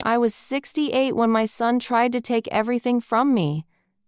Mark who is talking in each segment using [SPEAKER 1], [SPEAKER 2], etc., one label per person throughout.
[SPEAKER 1] I was 68 when my son tried to take everything from me.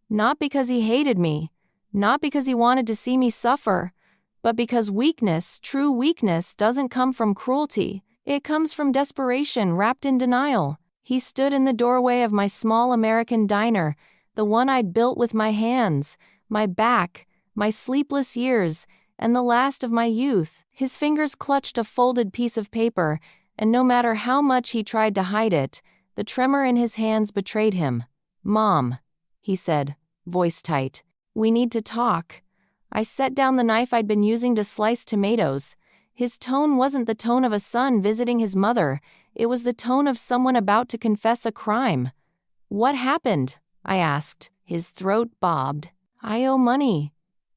[SPEAKER 1] Not because he hated me, not because he wanted to see me suffer, but because weakness, true weakness, doesn't come from cruelty. It comes from desperation wrapped in denial. He stood in the doorway of my small American diner, the one I'd built with my hands, my back, my sleepless years, and the last of my youth. His fingers clutched a folded piece of paper, and no matter how much he tried to hide it, the tremor in his hands betrayed him. "Mom," he said, voice tight, "we need to talk." I set down the knife I'd been using to slice tomatoes. His tone wasn't the tone of a son visiting his mother, it was the tone of someone about to confess a crime. "What happened?" I asked. His throat bobbed. "I owe money."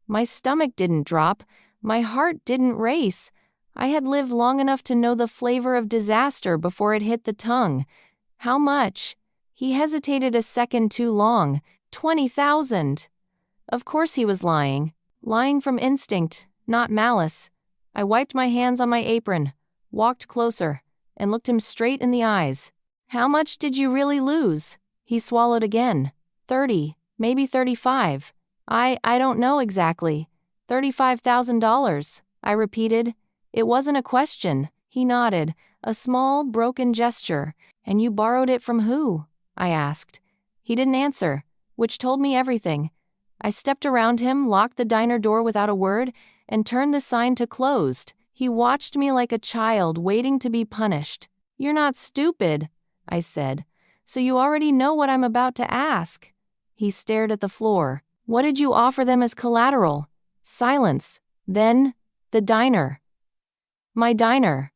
[SPEAKER 1] My stomach didn't drop, my heart didn't race. I had lived long enough to know the flavor of disaster before it hit the tongue. "How much?" He hesitated a second too long. 20,000. Of course he was lying. Lying from instinct, not malice. I wiped my hands on my apron, walked closer, and looked him straight in the eyes. "How much did you really lose?" He swallowed again. 30, maybe 35. I don't know exactly. $35,000, I repeated. It wasn't a question. He nodded, a small, broken gesture. "And you borrowed it from who?" I asked. He didn't answer, which told me everything. I stepped around him, locked the diner door without a word, and turned the sign to closed. He watched me like a child waiting to be punished. "You're not stupid," I said. "So you already know what I'm about to ask." He stared at the floor. "What did you offer them as collateral?" Silence. Then, the diner. My diner.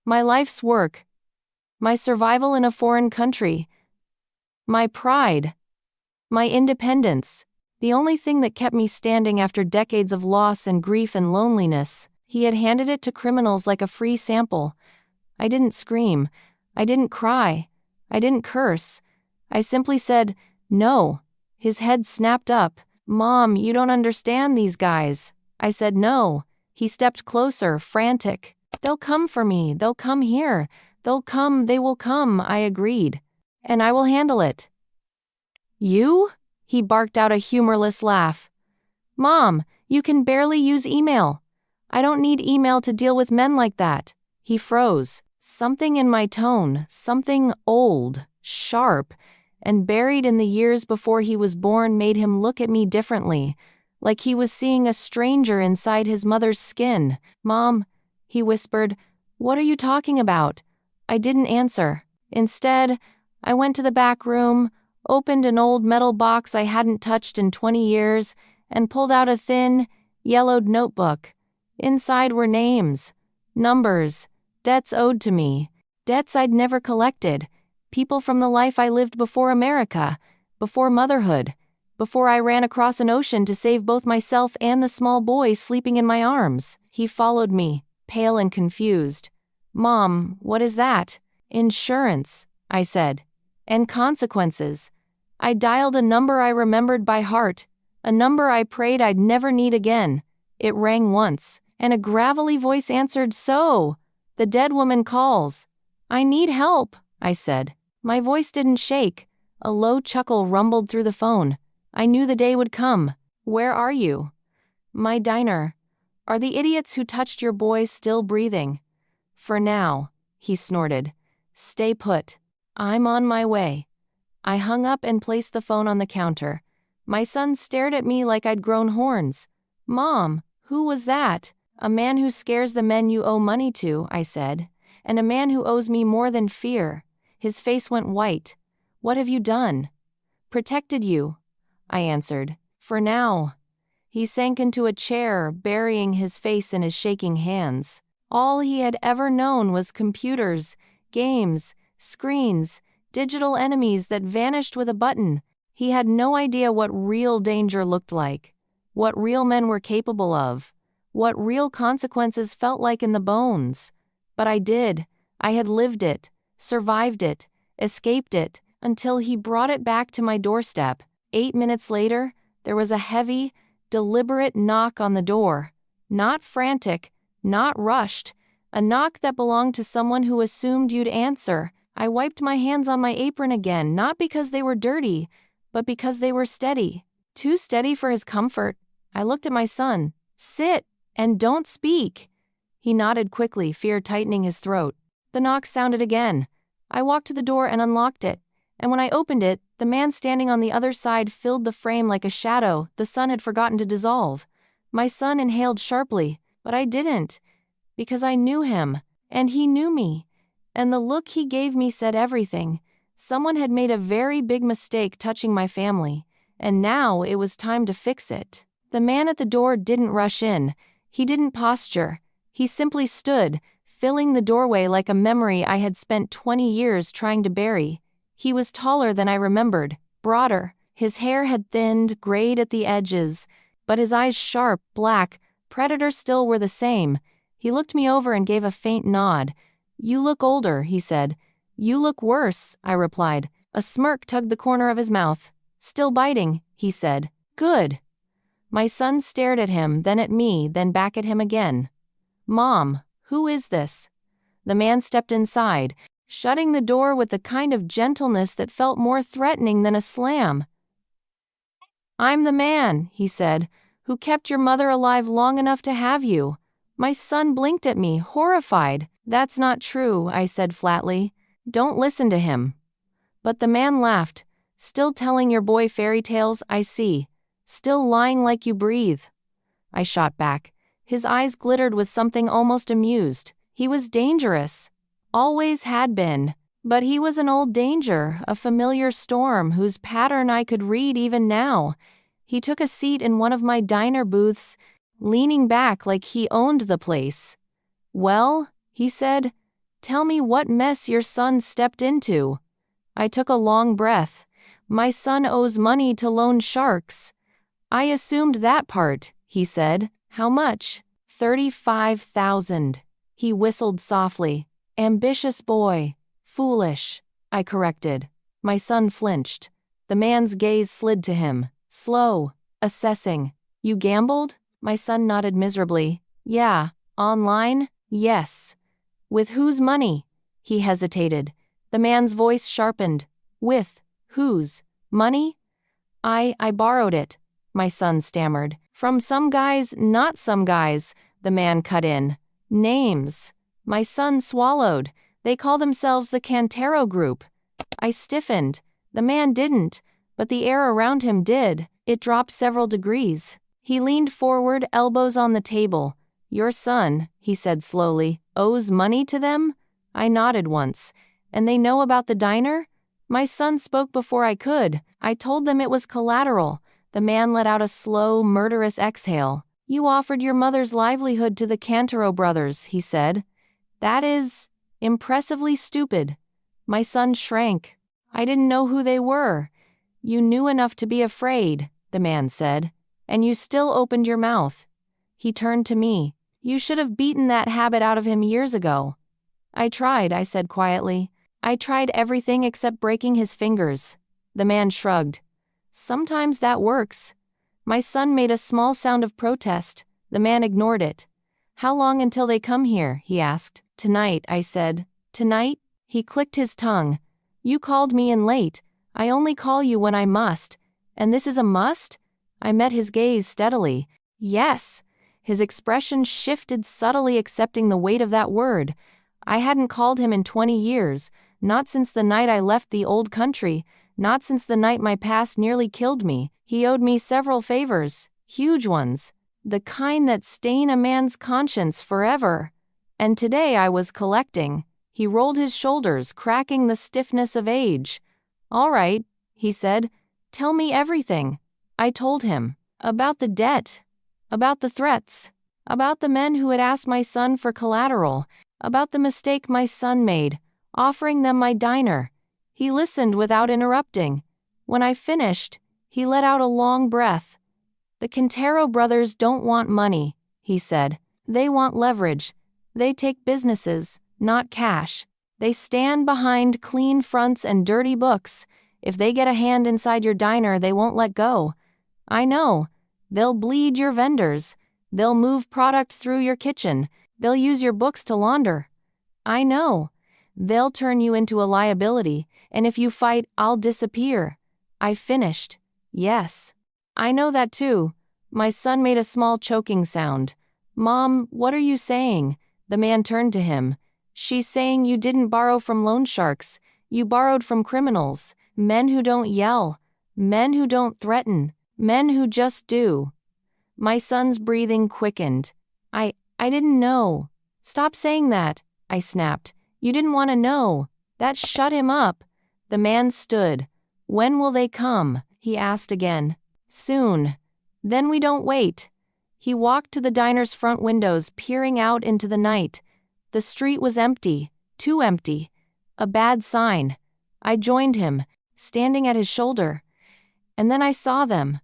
[SPEAKER 1] My life's work. My survival in a foreign country. My pride. My independence. The only thing that kept me standing after decades of loss and grief and loneliness. He had handed it to criminals like a free sample. I didn't scream. I didn't cry. I didn't curse. I simply said, "No." His head snapped up. "Mom, you don't understand these guys." I said no. He stepped closer, frantic. "They'll come for me. They'll come here. They'll come, they will come," I agreed. "And I will handle it." "You?" He barked out a humorless laugh. "Mom, you can barely use email. I don't need email to deal with men like that." He froze. Something in my tone, something old, sharp, and buried in the years before he was born made him look at me differently, like he was seeing a stranger inside his mother's skin. "Mom," he whispered, "what are you talking about?" I didn't answer. Instead, I went to the back room, opened an old metal box I hadn't touched in 20 years, and pulled out a thin, yellowed notebook. Inside were names, numbers, debts owed to me, debts I'd never collected, people from the life I lived before America, before motherhood, before I ran across an ocean to save both myself and the small boy sleeping in my arms. He followed me, pale and confused. "Mom, what is that?" "Insurance," I said. "And consequences." I dialed a number I remembered by heart, a number I prayed I'd never need again. It rang once, and a gravelly voice answered, "So, the dead woman calls." "I need help," I said. My voice didn't shake. A low chuckle rumbled through the phone. I knew the day would come. "Where are you?" "My diner." "Are the idiots who touched your boy still breathing?" "For now," he snorted. "Stay put. I'm on my way." I hung up and placed the phone on the counter. My son stared at me like I'd grown horns. "Mom, who was that?" "A man who scares the men you owe money to," I said. "And a man who owes me more than fear." His face went white. "What have you done?" "Protected you," I answered. "For now." He sank into a chair, burying his face in his shaking hands. All he had ever known was computers, games, screens, digital enemies that vanished with a button. He had no idea what real danger looked like, what real men were capable of, what real consequences felt like in the bones. But I did. I had lived it, survived it, escaped it, until he brought it back to my doorstep. 8 minutes later, there was a heavy, deliberate knock on the door. Not frantic, not rushed. A knock that belonged to someone who assumed you'd answer. I wiped my hands on my apron again, not because they were dirty, but because they were steady. Too steady for his comfort. I looked at my son. Sit, and don't speak. He nodded quickly, fear tightening his throat. The knock sounded again. I walked to the door and unlocked it, and when I opened it, the man standing on the other side filled the frame like a shadow the sun had forgotten to dissolve. My son inhaled sharply, but I didn't, because I knew him, and he knew me. And the look he gave me said everything. Someone had made a very big mistake touching my family, and now it was time to fix it. The man at the door didn't rush in. He didn't posture. He simply stood, filling the doorway like a memory I had spent 20 years trying to bury. He was taller than I remembered, broader. His hair had thinned, grayed at the edges, but his eyes sharp, black, predator still were the same. He looked me over and gave a faint nod. "You look older," he said. "You look worse," I replied. A smirk tugged the corner of his mouth. "Still biting," he said. "Good." My son stared at him, then at me, then back at him again. "Mom, who is this?" The man stepped inside, shutting the door with the kind of gentleness that felt more threatening than a slam. "I'm the man," he said, "who kept your mother alive long enough to have you." My son blinked at me, horrified. "That's not true," I said flatly. "Don't listen to him." But the man laughed. "Still telling your boy fairy tales, I see. Still lying like you breathe." I shot back. His eyes glittered with something almost amused. He was dangerous. Always had been. But he was an old danger, a familiar storm whose pattern I could read even now. He took a seat in one of my diner booths, leaning back like he owned the place. "Well," he said, "tell me what mess your son stepped into." I took a long breath. "My son owes money to loan sharks." "I assumed that part," he said. "How much?" $35,000. He whistled softly. "Ambitious boy. Foolish," I corrected. My son flinched. The man's gaze slid to him. Slow. Assessing. "You gambled?" My son nodded miserably. "Yeah. Online? Yes." "With whose money?" He hesitated. The man's voice sharpened. "With whose money?" I borrowed it," my son stammered. "From some guys, not some guys," the man cut in. "Names." My son swallowed. "They call themselves the Cantero Group." I stiffened. The man didn't, but the air around him did. It dropped several degrees. He leaned forward, elbows on the table. "Your son," he said slowly, "owes money to them?" I nodded once. "And they know about the diner?" My son spoke before I could. I told them it was collateral. The man let out a slow, murderous exhale. "You offered your mother's livelihood to the Cantero brothers," he said. "That is impressively stupid." My son shrank. "I didn't know who they were." "You knew enough to be afraid," the man said. "And you still opened your mouth." He turned to me. "You should have beaten that habit out of him years ago." "I tried," I said quietly. "I tried everything except breaking his fingers." The man shrugged. "Sometimes that works." My son made a small sound of protest. The man ignored it. "How long until they come here?" he asked. "Tonight," I said. "Tonight?" He clicked his tongue. "You called me in late. I only call you when I must. And this is a must?" I met his gaze steadily. "Yes." His expression shifted, subtly accepting the weight of that word. I hadn't called him in 20 years, not since the night I left the old country, not since the night my past nearly killed me. He owed me several favors, huge ones, the kind that stain a man's conscience forever. And today I was collecting. He rolled his shoulders, cracking the stiffness of age. "All right," he said. "Tell me everything." I told him. About the debt. About the threats. About the men who had asked my son for collateral. About the mistake my son made, offering them my diner. He listened without interrupting. When I finished, he let out a long breath. "The Cantero brothers don't want money," he said. "They want leverage. They take businesses, not cash. They stand behind clean fronts and dirty books. If they get a hand inside your diner, they won't let go. I know. They'll bleed your vendors. They'll move product through your kitchen. They'll use your books to launder. I know. They'll turn you into a liability, and if you fight, I'll disappear. I finished. Yes. I know that too. My son made a small choking sound. Mom, what are you saying? The man turned to him. She's saying you didn't borrow from loan sharks. You borrowed from criminals. Men who don't yell. Men who don't threaten. Men who just do. My son's breathing quickened. I didn't know. Stop saying that, I snapped. You didn't want to know. That shut him up. The man stood. When will they come? He asked again. Soon. Then we don't wait. He walked to the diner's front windows, peering out into the night. The street was empty. Too empty. A bad sign. I joined him, standing at his shoulder. And then I saw them.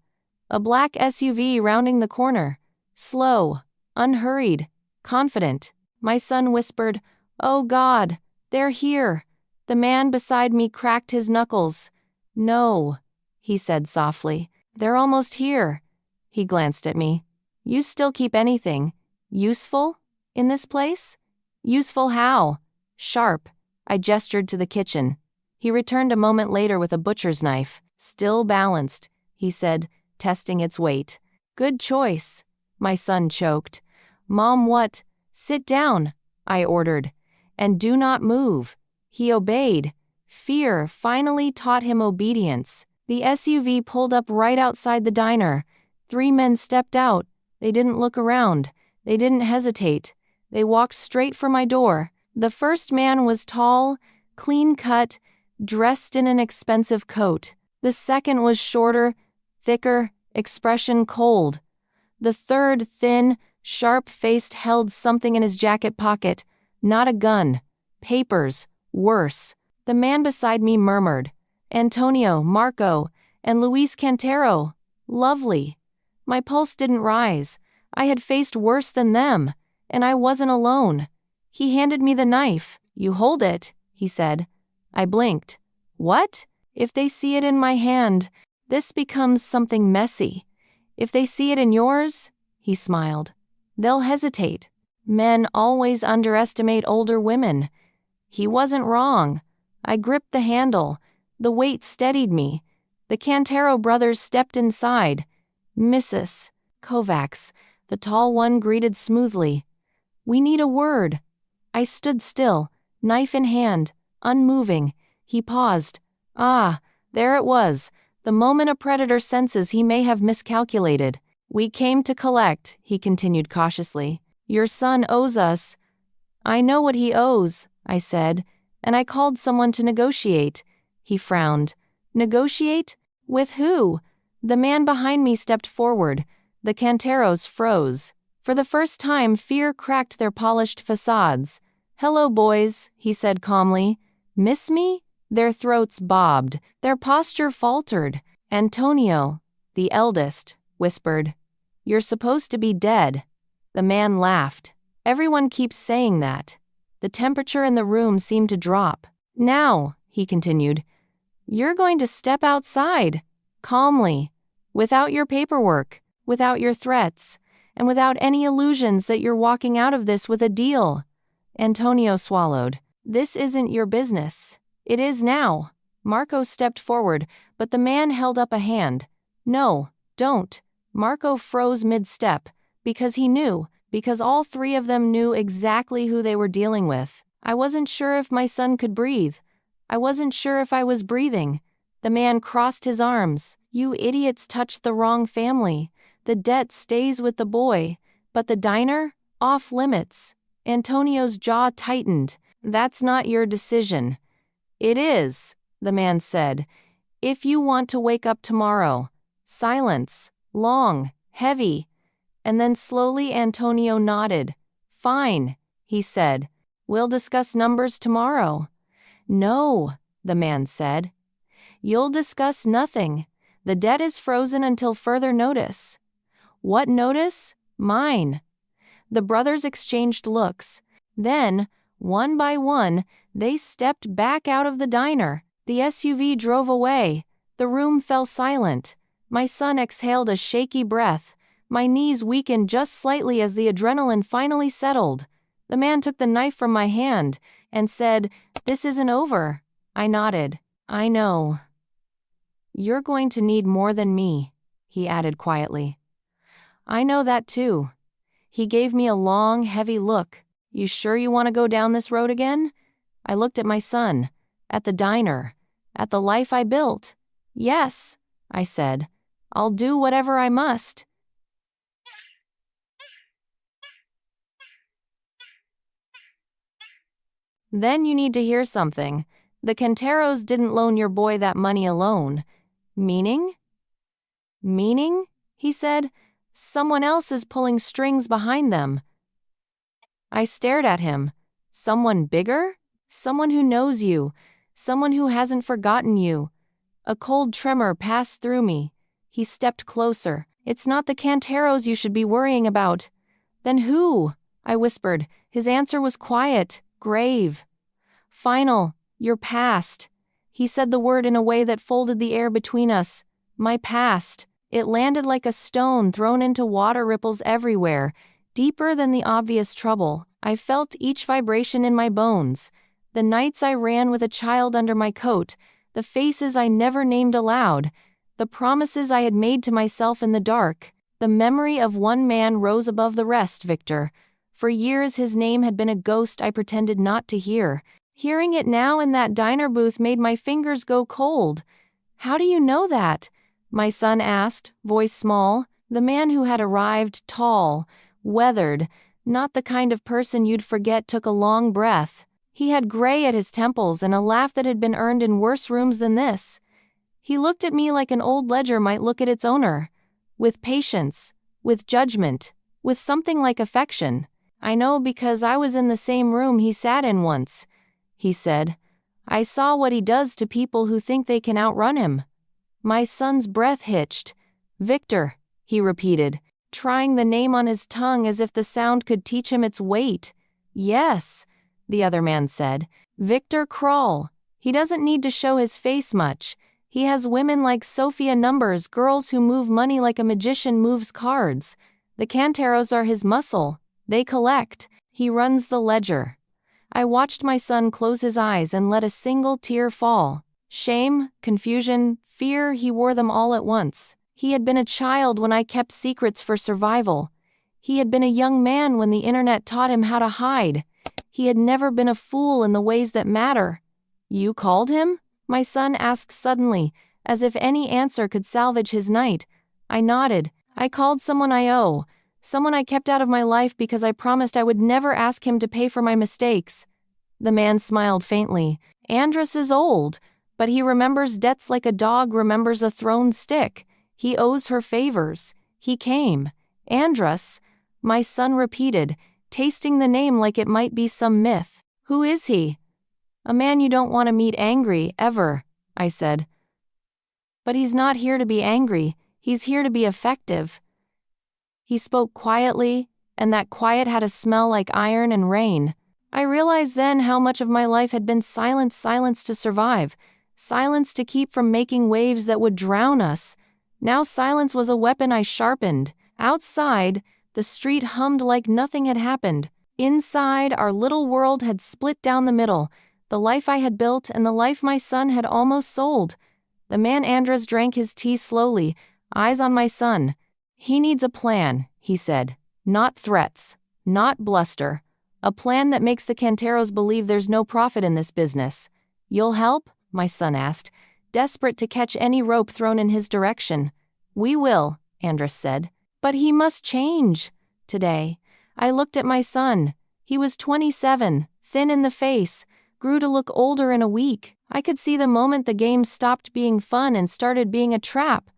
[SPEAKER 1] A black SUV rounding the corner. Slow. Unhurried. Confident. My son whispered, "Oh God, they're here." The man beside me cracked his knuckles. "No," he said softly. "They're almost here." He glanced at me. "You still keep anything useful in this place?" "Useful how?" "Sharp." I gestured to the kitchen. He returned a moment later with a butcher's knife. "Still balanced," he said, testing its weight. "Good choice." My son choked. "Mom, what?" "Sit down," I ordered. "And do not move." He obeyed. Fear finally taught him obedience. The SUV pulled up right outside the diner. 3 men stepped out. They didn't look around. They didn't hesitate. They walked straight for my door. The first man was tall, clean-cut, dressed in an expensive coat. The second was shorter, thicker, expression cold. The third, thin, sharp-faced, held something in his jacket pocket. Not a gun. Papers. Worse. The man beside me murmured, "Antonio, Marco, and Luis Cantero. Lovely." My pulse didn't rise. I had faced worse than them, and I wasn't alone. He handed me the knife. "You hold it," he said. I blinked. "What?" "If they see it in my hand, this becomes something messy. If they see it in yours," he smiled, "they'll hesitate. Men always underestimate older women." He wasn't wrong. I gripped the handle. The weight steadied me. The Cantero brothers stepped inside. "Mrs. Kovacs," the tall one greeted smoothly. "We need a word." I stood still, knife in hand, unmoving. He paused. Ah, there it was. The moment a predator senses he may have miscalculated. "We came to collect," he continued cautiously. "Your son owes us." "I know what he owes," I said, "and I called someone to negotiate." He frowned. "Negotiate? With who?" The man behind me stepped forward. The Canteros froze. For the first time, fear cracked their polished facades. "Hello, boys," he said calmly. "Miss me?" Their throats bobbed. Their posture faltered. "Antonio," the eldest, whispered, "you're supposed to be dead." The man laughed. "Everyone keeps saying that." The temperature in the room seemed to drop. "Now," he continued, "you're going to step outside, calmly, without your paperwork, without your threats, and without any illusions that you're walking out of this with a deal." Antonio swallowed. "This isn't your business." "It is now." Marco stepped forward, but the man held up a hand. "No, don't." Marco froze mid-step, because he knew, because all 3 of them knew exactly who they were dealing with. I wasn't sure if my son could breathe. I wasn't sure if I was breathing. The man crossed his arms. "You idiots touched the wrong family. The debt stays with the boy. But the diner? Off limits." Antonio's jaw tightened. "That's not your decision." "It is," the man said. "If you want to wake up tomorrow." Silence. Long. Heavy. And then slowly Antonio nodded. "Fine," he said. "We'll discuss numbers tomorrow." "No," the man said. "You'll discuss nothing. The debt is frozen until further notice." "What notice?" "Mine." The brothers exchanged looks. Then, one by one, they stepped back out of the diner. The SUV drove away. The room fell silent. My son exhaled a shaky breath. My knees weakened just slightly as the adrenaline finally settled. The man took the knife from my hand and said, This isn't over. I nodded. I know. You're going to need more than me, he added quietly. I know that too. He gave me a long, heavy look. You sure you want to go down this road again? I looked at my son, at the diner, at the life I built. Yes, I said. I'll do whatever I must. Then you need to hear something. The Canteros didn't loan your boy that money alone. Meaning? Meaning? He said. Someone else is pulling strings behind them. I stared at him. Someone bigger? Someone who knows you. Someone who hasn't forgotten you. A cold tremor passed through me. He stepped closer. It's not the Canteros you should be worrying about. Then who? I whispered. His answer was quiet, grave. Final. Your past. He said the word in a way that folded the air between us. My past. It landed like a stone thrown into water ripples everywhere, deeper than the obvious trouble. I felt each vibration in my bones. The nights I ran with a child under my coat, the faces I never named aloud, the promises I had made to myself in the dark. The memory of one man rose above the rest, Victor. For years his name had been a ghost I pretended not to hear. Hearing it now in that diner booth made my fingers go cold. How do you know that? My son asked, voice small. The man who had arrived, tall, weathered, not the kind of person you'd forget, took a long breath. He had gray at his temples and a laugh that had been earned in worse rooms than this. He looked at me like an old ledger might look at its owner. With patience, with judgment, with something like affection. I know because I was in the same room he sat in once, he said. I saw what he does to people who think they can outrun him. My son's breath hitched. Victor, he repeated, trying the name on his tongue as if the sound could teach him its weight. Yes, the other man said. Victor Krull. He doesn't need to show his face much. He has women like Sophia Numbers, girls who move money like a magician moves cards. The Canteros are his muscle. They collect. He runs the ledger. I watched my son close his eyes and let a single tear fall. Shame, confusion, fear, he wore them all at once. He had been a child when I kept secrets for survival. He had been a young man when the internet taught him how to hide. He had never been a fool in the ways that matter. You called him? My son asked suddenly, as if any answer could salvage his night. I nodded. I called someone I owe. Someone I kept out of my life because I promised I would never ask him to pay for my mistakes. The man smiled faintly. Andrus is old, but he remembers debts like a dog remembers a thrown stick. He owes her favors. He came. Andrus, my son repeated, tasting the name like it might be some myth. Who is he? A man you don't want to meet angry, ever, I said. But he's not here to be angry. He's here to be effective. He spoke quietly, and that quiet had a smell like iron and rain. I realized then how much of my life had been silence to survive, silence to keep from making waves that would drown us. Now silence was a weapon I sharpened. Outside, the street hummed like nothing had happened. Inside, our little world had split down the middle, the life I had built and the life my son had almost sold. The man Andrus drank his tea slowly, eyes on my son. He needs a plan, he said. Not threats, not bluster. A plan that makes the Canteros believe there's no profit in this business. You'll help? My son asked, desperate to catch any rope thrown in his direction. We will, Andrus said. But he must change. Today, I looked at my son. He was 27, thin in the face, grew to look older in a week. I could see the moment the game stopped being fun and started being a trap.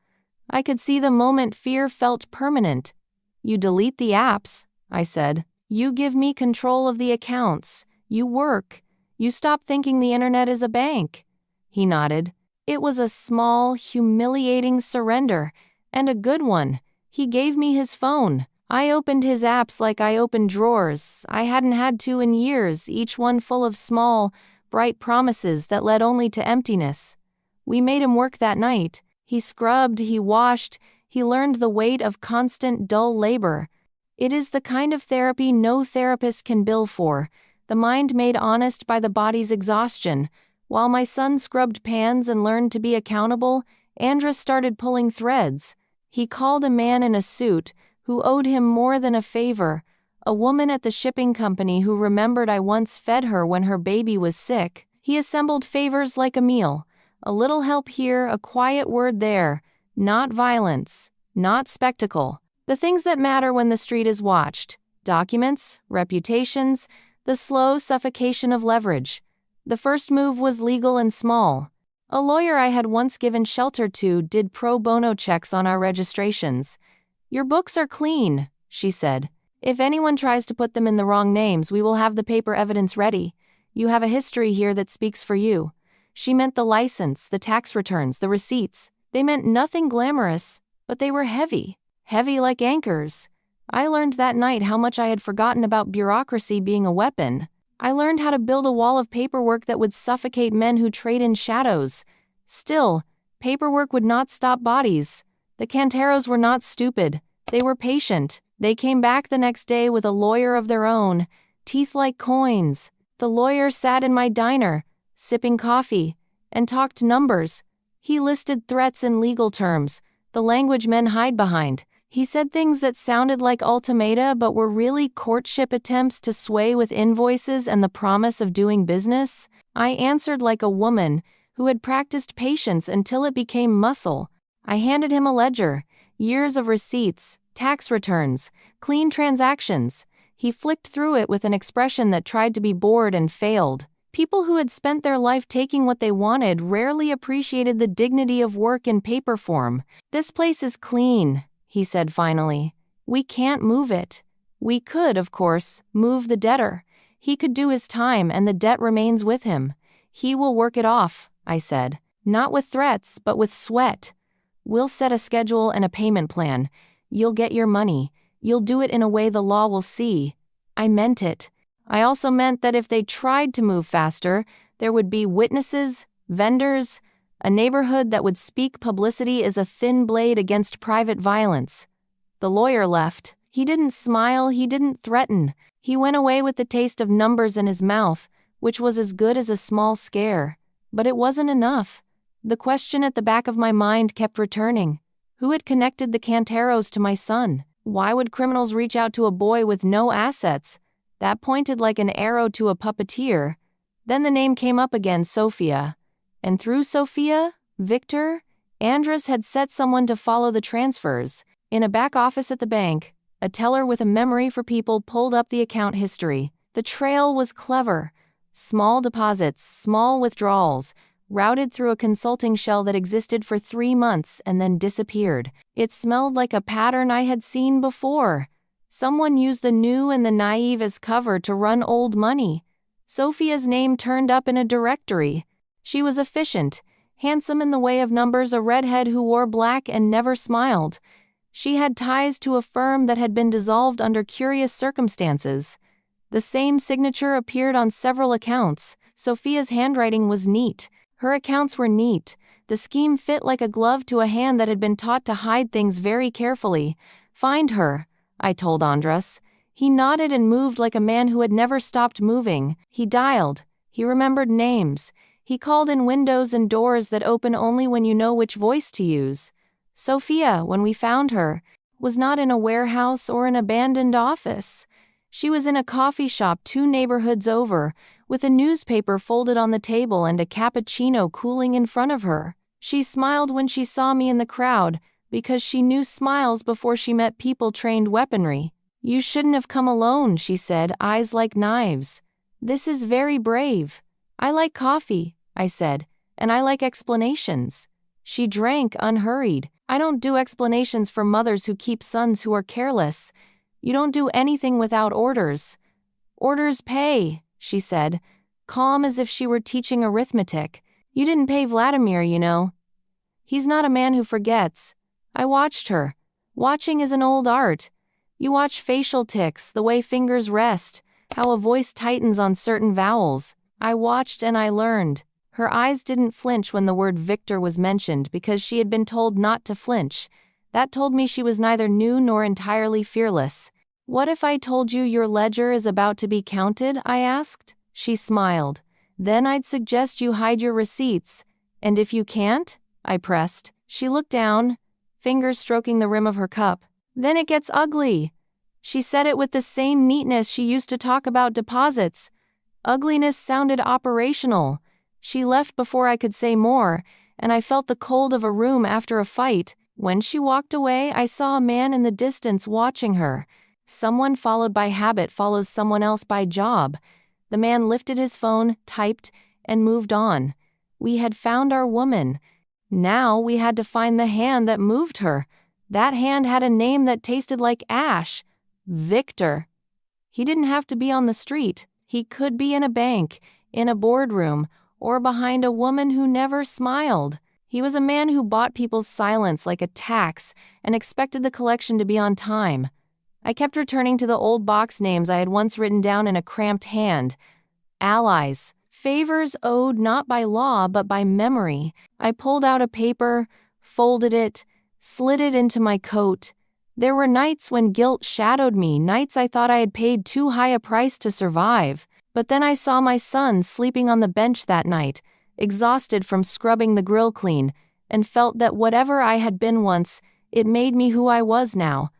[SPEAKER 1] I could see the moment fear felt permanent. You delete the apps, I said. You give me control of the accounts. You work. You stop thinking the internet is a bank. He nodded. It was a small, humiliating surrender, and a good one. He gave me his phone. I opened his apps like I opened drawers I hadn't had to in years, each one full of small, bright promises that led only to emptiness. We made him work that night. He scrubbed, he washed, he learned the weight of constant, dull labor. It is the kind of therapy no therapist can bill for, the mind made honest by the body's exhaustion. While my son scrubbed pans and learned to be accountable, Andrus started pulling threads. He called a man in a suit who owed him more than a favor, a woman at the shipping company who remembered I once fed her when her baby was sick. He assembled favors like a meal. A little help here, a quiet word there. Not violence, not spectacle. The things that matter when the street is watched. Documents, reputations, the slow suffocation of leverage. The first move was legal and small. A lawyer I had once given shelter to did pro bono checks on our registrations. "Your books are clean," she said. "If anyone tries to put them in the wrong names, we will have the paper evidence ready. You have a history here that speaks for you." She meant the license, the tax returns, the receipts. They meant nothing glamorous, but they were heavy. Heavy like anchors. I learned that night how much I had forgotten about bureaucracy being a weapon. I learned how to build a wall of paperwork that would suffocate men who trade in shadows. Still, paperwork would not stop bodies. The Canteros were not stupid. They were patient. They came back the next day with a lawyer of their own, teeth like coins. The lawyer sat in my diner, sipping coffee, and talked numbers. He listed threats in legal terms, the language men hide behind. He said things that sounded like ultimata but were really courtship attempts to sway with invoices and the promise of doing business. I answered like a woman who had practiced patience until it became muscle. I handed him a ledger, years of receipts, tax returns, clean transactions. He flicked through it with an expression that tried to be bored and failed. People who had spent their life taking what they wanted rarely appreciated the dignity of work in paper form. "This place is clean," he said finally. "We can't move it. We could, of course, move the debtor. He could do his time and the debt remains with him. He will work it off," I said. "Not with threats, but with sweat. We'll set a schedule and a payment plan. You'll get your money. You'll do it in a way the law will see." I meant it. I also meant that if they tried to move faster, there would be witnesses, vendors, a neighborhood that would speak publicity as a thin blade against private violence. The lawyer left. He didn't smile, he didn't threaten. He went away with the taste of numbers in his mouth, which was as good as a small scare. But it wasn't enough. The question at the back of my mind kept returning. Who had connected the Canteros to my son? Why would criminals reach out to a boy with no assets? That pointed like an arrow to a puppeteer. Then the name came up again, Sophia. And through Sophia, Victor, Andrus had set someone to follow the transfers. In a back office at the bank, a teller with a memory for people pulled up the account history. The trail was clever. Small deposits, small withdrawals, routed through a consulting shell that existed for 3 months and then disappeared. It smelled like a pattern I had seen before. Someone used the new and the naive as cover to run old money. Sophia's name turned up in a directory. She was efficient, handsome in the way of numbers, a redhead who wore black and never smiled. She had ties to a firm that had been dissolved under curious circumstances. The same signature appeared on several accounts. Sophia's handwriting was neat. Her accounts were neat. The scheme fit like a glove to a hand that had been taught to hide things very carefully. "Find her," I told Andrus. He nodded and moved like a man who had never stopped moving. He dialed. He remembered names. He called in windows and doors that open only when you know which voice to use. Sophia, when we found her, was not in a warehouse or an abandoned office. She was in a coffee shop 2 neighborhoods over, with a newspaper folded on the table and a cappuccino cooling in front of her. She smiled when she saw me in the crowd, because she knew smiles before she met people trained weaponry. "You shouldn't have come alone," she said, eyes like knives. "This is very brave." "I like coffee," I said, "and I like explanations." She drank unhurried. "I don't do explanations for mothers who keep sons who are careless. You don't do anything without orders." "Orders pay," she said, calm as if she were teaching arithmetic. "You didn't pay Vladimir, you know. He's not a man who forgets." I watched her. Watching is an old art. You watch facial tics, the way fingers rest, how a voice tightens on certain vowels. I watched and I learned. Her eyes didn't flinch when the word Victor was mentioned because she had been told not to flinch. That told me she was neither new nor entirely fearless. What if I told you your ledger is about to be counted? I asked. She smiled. Then I'd suggest you hide your receipts. And if you can't? I pressed. She looked down, fingers stroking the rim of her cup. Then it gets ugly. She said it with the same neatness she used to talk about deposits. Ugliness sounded operational. She left before I could say more, and I felt the cold of a room after a fight. When she walked away, I saw a man in the distance watching her. Someone followed by habit follows someone else by job. The man lifted his phone, typed, and moved on. We had found our woman. Now we had to find the hand that moved her. That hand had a name that tasted like ash. Victor. He didn't have to be on the street. He could be in a bank, in a boardroom, or behind a woman who never smiled. He was a man who bought people's silence like a tax and expected the collection to be on time. I kept returning to the old box names I had once written down in a cramped hand. Allies. Favors owed not by law but by memory. I pulled out a paper, folded it, slid it into my coat. There were nights when guilt shadowed me, nights I thought I had paid too high a price to survive. But then I saw my son sleeping on the bench that night, exhausted from scrubbing the grill clean, and felt that whatever I had been once, it made me who I was now.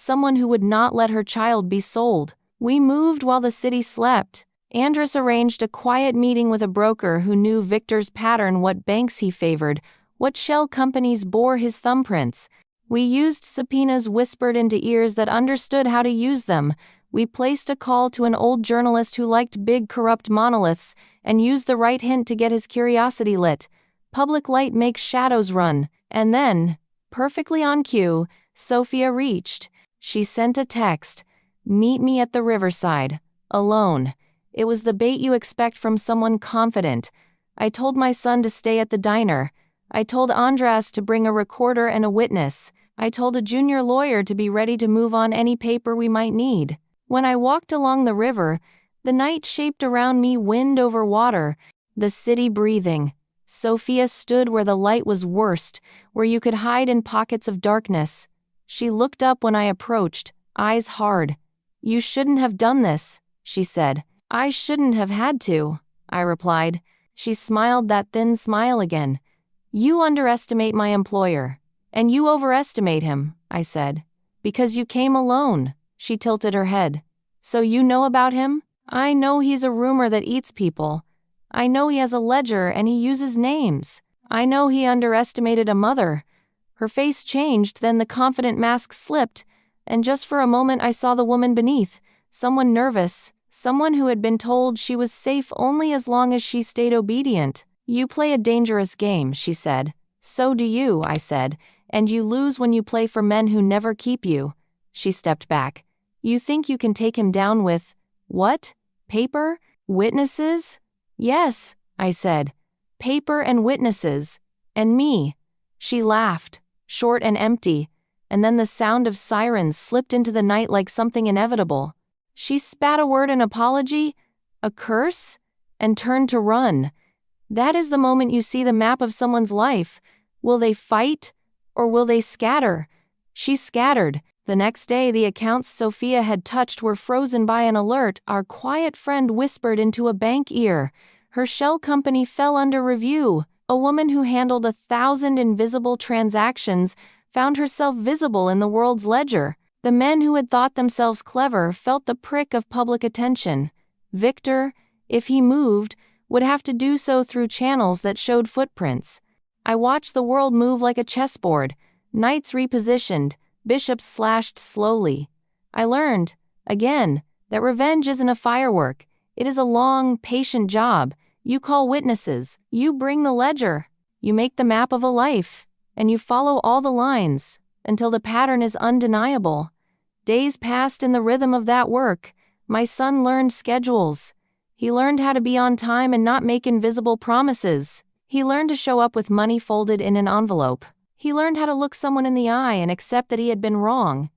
[SPEAKER 1] Someone who would not let her child be sold. We moved while the city slept. Andrus arranged a quiet meeting with a broker who knew Victor's pattern, what banks he favored, what shell companies bore his thumbprints. We used subpoenas whispered into ears that understood how to use them. We placed a call to an old journalist who liked big corrupt monoliths and used the right hint to get his curiosity lit. Public light makes shadows run. And then, perfectly on cue, Sophia reached. She sent a text. Meet me at the riverside. Alone. It was the bait you expect from someone confident. I told my son to stay at the diner. I told Andras to bring a recorder and a witness. I told a junior lawyer to be ready to move on any paper we might need. When I walked along the river, the night shaped around me wind over water, the city breathing. Sophia stood where the light was worst, where you could hide in pockets of darkness. She looked up when I approached, eyes hard. You shouldn't have done this, she said. I shouldn't have had to, I replied. She smiled that thin smile again. You underestimate my employer. And you overestimate him, I said. Because you came alone, she tilted her head. So you know about him? I know he's a rumor that eats people. I know he has a ledger and he uses names. I know he underestimated a mother. Her face changed, then the confident mask slipped, and just for a moment I saw the woman beneath, someone nervous, someone who had been told she was safe only as long as she stayed obedient. You play a dangerous game, she said. So do you, I said, and you lose when you play for men who never keep you. She stepped back. You think you can take him down with, what? Paper? Witnesses? Yes, I said. Paper and witnesses. And me. She laughed, short and empty, and then the sound of sirens slipped into the night like something inevitable. She spat a word in apology, a curse, and turned to run. That is the moment you see the map of someone's life. Will they fight, or will they scatter? She scattered. The next day, the accounts Sophia had touched were frozen by an alert. Our quiet friend whispered into a bank ear. Her shell company fell under review. A woman who handled 1,000 invisible transactions found herself visible in the world's ledger. The men who had thought themselves clever felt the prick of public attention. Victor, if he moved, would have to do so through channels that showed footprints. I watched the world move like a chessboard, knights repositioned, bishops slashed slowly. I learned, again, that revenge isn't a firework. It is a long, patient job. You call witnesses, you bring the ledger, you make the map of a life, and you follow all the lines, until the pattern is undeniable. Days passed in the rhythm of that work. My son learned schedules. He learned how to be on time and not make invisible promises. He learned to show up with money folded in an envelope. He learned how to look someone in the eye and accept that he had been wrong.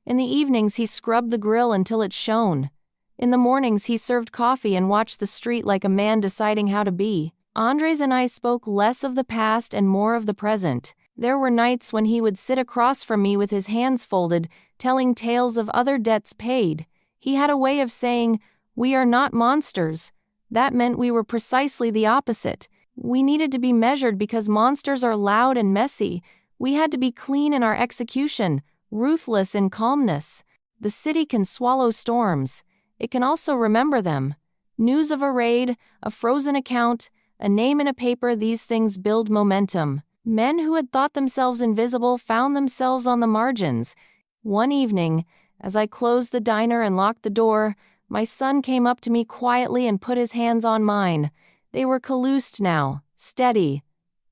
[SPEAKER 1] In the evenings, he scrubbed the grill until it shone. In the mornings, he served coffee and watched the street like a man deciding how to be. Andres and I spoke less of the past and more of the present. There were nights when he would sit across from me with his hands folded, telling tales of other debts paid. He had a way of saying, "We are not monsters." That meant we were precisely the opposite. We needed to be measured because monsters are loud and messy. We had to be clean in our execution, ruthless in calmness. The city can swallow storms. It can also remember them. News of a raid, a frozen account, a name in a paper, these things build momentum. Men who had thought themselves invisible found themselves on the margins. One evening, as I closed the diner and locked the door, my son came up to me quietly and put his hands on mine. They were calloused now, steady.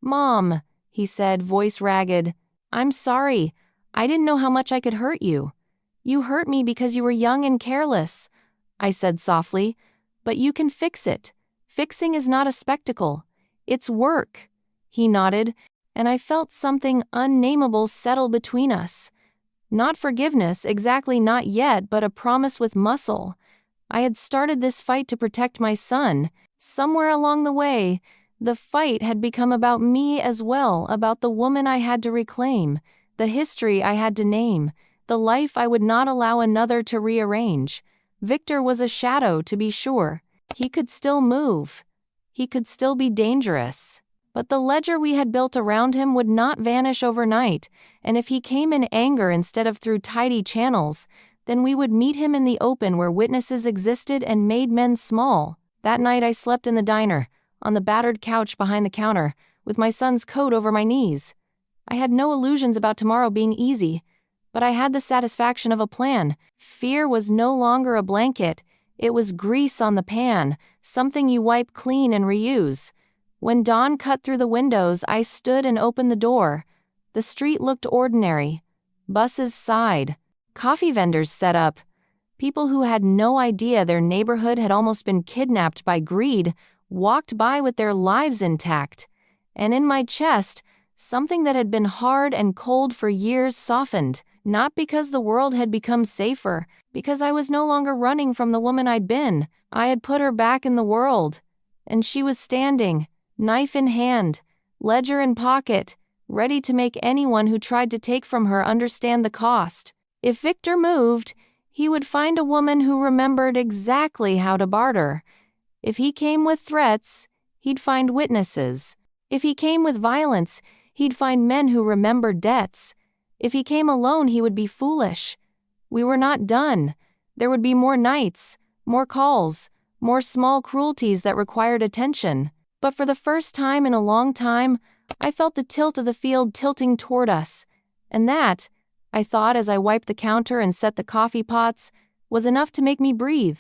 [SPEAKER 1] "Mom," he said, voice ragged, "I'm sorry. I didn't know how much I could hurt you." "You hurt me because you were young and careless," I said softly, "but you can fix it. Fixing is not a spectacle. It's work." He nodded, and I felt something unnameable settle between us. Not forgiveness, exactly not yet, but a promise with muscle. I had started this fight to protect my son. Somewhere along the way, the fight had become about me as well, about the woman I had to reclaim, the history I had to name, the life I would not allow another to rearrange. Victor was a shadow, to be sure. He could still move. He could still be dangerous. But the ledger we had built around him would not vanish overnight, and if he came in anger instead of through tidy channels, then we would meet him in the open where witnesses existed and made men small. That night I slept in the diner, on the battered couch behind the counter, with my son's coat over my knees. I had no illusions about tomorrow being easy, but I had the satisfaction of a plan. Fear was no longer a blanket, it was grease on the pan, something you wipe clean and reuse. When dawn cut through the windows, I stood and opened the door. The street looked ordinary. Buses sighed. Coffee vendors set up. People who had no idea their neighborhood had almost been kidnapped by greed walked by with their lives intact. And in my chest, something that had been hard and cold for years softened, not because the world had become safer, because I was no longer running from the woman I'd been. I had put her back in the world. And she was standing, knife in hand, ledger in pocket, ready to make anyone who tried to take from her understand the cost. If Victor moved, he would find a woman who remembered exactly how to barter. If he came with threats, he'd find witnesses. If he came with violence, he'd find men who remembered debts. If he came alone, he would be foolish. We were not done. There would be more nights, more calls, more small cruelties that required attention. But for the first time in a long time, I felt the tilt of the field tilting toward us. And that, I thought as I wiped the counter and set the coffee pots, was enough to make me breathe.